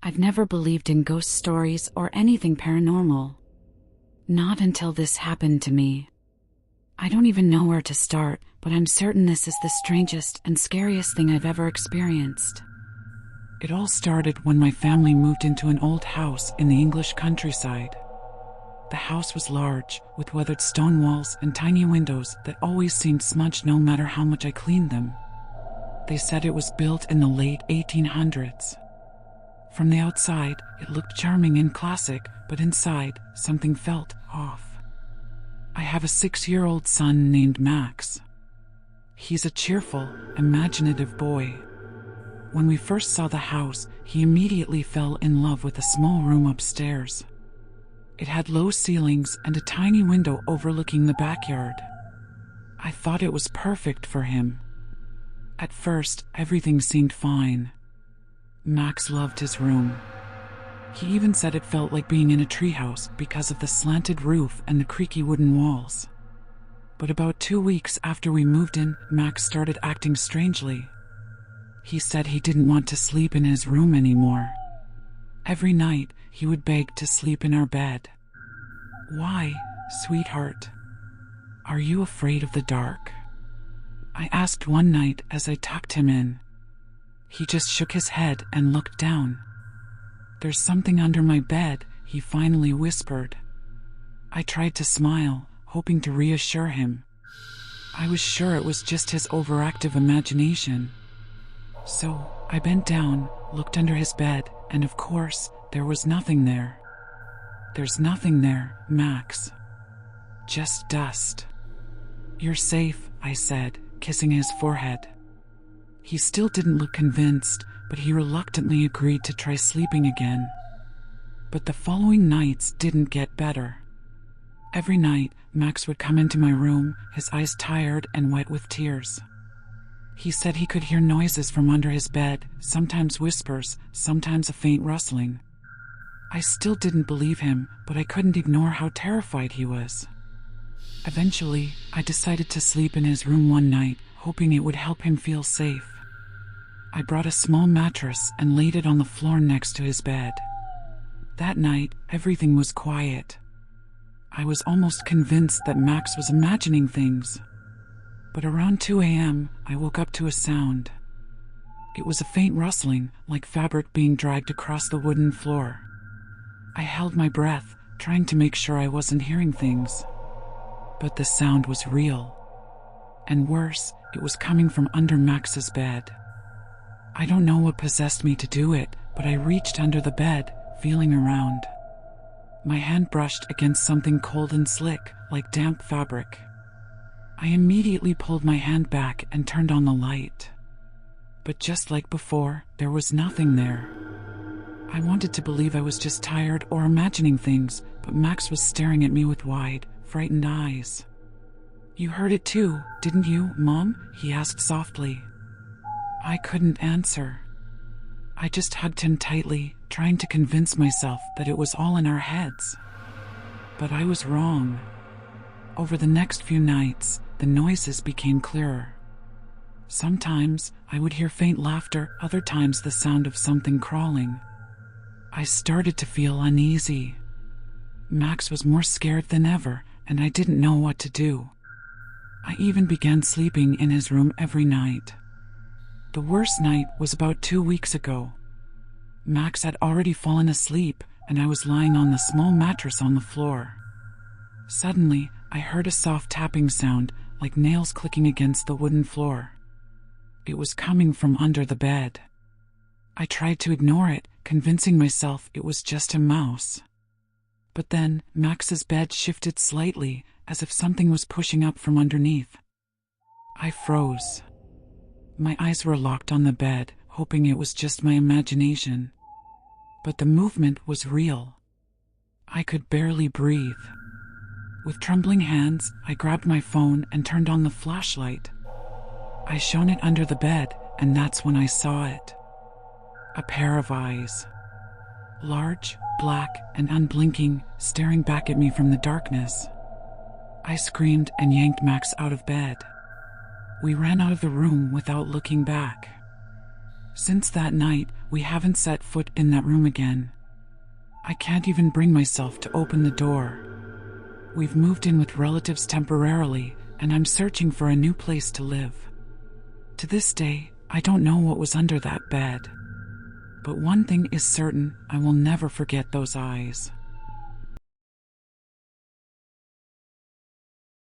I've never believed in ghost stories or anything paranormal. Not until this happened to me. I don't even know where to start, but I'm certain this is the strangest and scariest thing I've ever experienced. It all started when my family moved into an old house in the English countryside. The house was large, with weathered stone walls and tiny windows that always seemed smudged no matter how much I cleaned them. They said it was built in the late 1800s. From the outside, it looked charming and classic, but inside, something felt off. I have a 6-year-old son named Max. He's a cheerful, imaginative boy. When we first saw the house, he immediately fell in love with a small room upstairs. It had low ceilings and a tiny window overlooking the backyard. I thought it was perfect for him. At first, everything seemed fine. Max loved his room. He even said it felt like being in a treehouse because of the slanted roof and the creaky wooden walls. But about 2 weeks after we moved in, Max started acting strangely. He said he didn't want to sleep in his room anymore. Every night, he would beg to sleep in our bed. "Why, sweetheart? Are you afraid of the dark?" I asked one night as I tucked him in. He just shook his head and looked down. "There's something under my bed," he finally whispered. I tried to smile, hoping to reassure him. I was sure it was just his overactive imagination. So, I bent down, looked under his bed, and of course, there was nothing there. "There's nothing there, Max. Just dust." "You're safe," I said, kissing his forehead. He still didn't look convinced, but he reluctantly agreed to try sleeping again. But the following nights didn't get better. Every night, Max would come into my room, his eyes tired and wet with tears. He said he could hear noises from under his bed, sometimes whispers, sometimes a faint rustling. I still didn't believe him, but I couldn't ignore how terrified he was. Eventually, I decided to sleep in his room one night, hoping it would help him feel safe. I brought a small mattress and laid it on the floor next to his bed. That night, everything was quiet. I was almost convinced that Max was imagining things. But around 2 a.m., I woke up to a sound. It was a faint rustling, like fabric being dragged across the wooden floor. I held my breath, trying to make sure I wasn't hearing things. But the sound was real. And worse, it was coming from under Max's bed. I don't know what possessed me to do it, but I reached under the bed, feeling around. My hand brushed against something cold and slick, like damp fabric. I immediately pulled my hand back and turned on the light. But just like before, there was nothing there. I wanted to believe I was just tired or imagining things, but Max was staring at me with wide, frightened eyes. "You heard it too, didn't you, Mom?" he asked softly. I couldn't answer. I just hugged him tightly, trying to convince myself that it was all in our heads. But I was wrong. Over the next few nights, the noises became clearer. Sometimes I would hear faint laughter, other times the sound of something crawling. I started to feel uneasy. Max was more scared than ever, and I didn't know what to do. I even began sleeping in his room every night. The worst night was about 2 weeks ago. Max had already fallen asleep, and I was lying on the small mattress on the floor. Suddenly, I heard a soft tapping sound, like nails clicking against the wooden floor. It was coming from under the bed. I tried to ignore it, convincing myself it was just a mouse. But then, Max's bed shifted slightly, as if something was pushing up from underneath. I froze. My eyes were locked on the bed, hoping it was just my imagination. But the movement was real. I could barely breathe. With trembling hands, I grabbed my phone and turned on the flashlight. I shone it under the bed, and that's when I saw it. A pair of eyes. Large, black, and unblinking, staring back at me from the darkness. I screamed and yanked Max out of bed. We ran out of the room without looking back. Since that night, we haven't set foot in that room again. I can't even bring myself to open the door. We've moved in with relatives temporarily, and I'm searching for a new place to live. To this day, I don't know what was under that bed. But one thing is certain, I will never forget those eyes.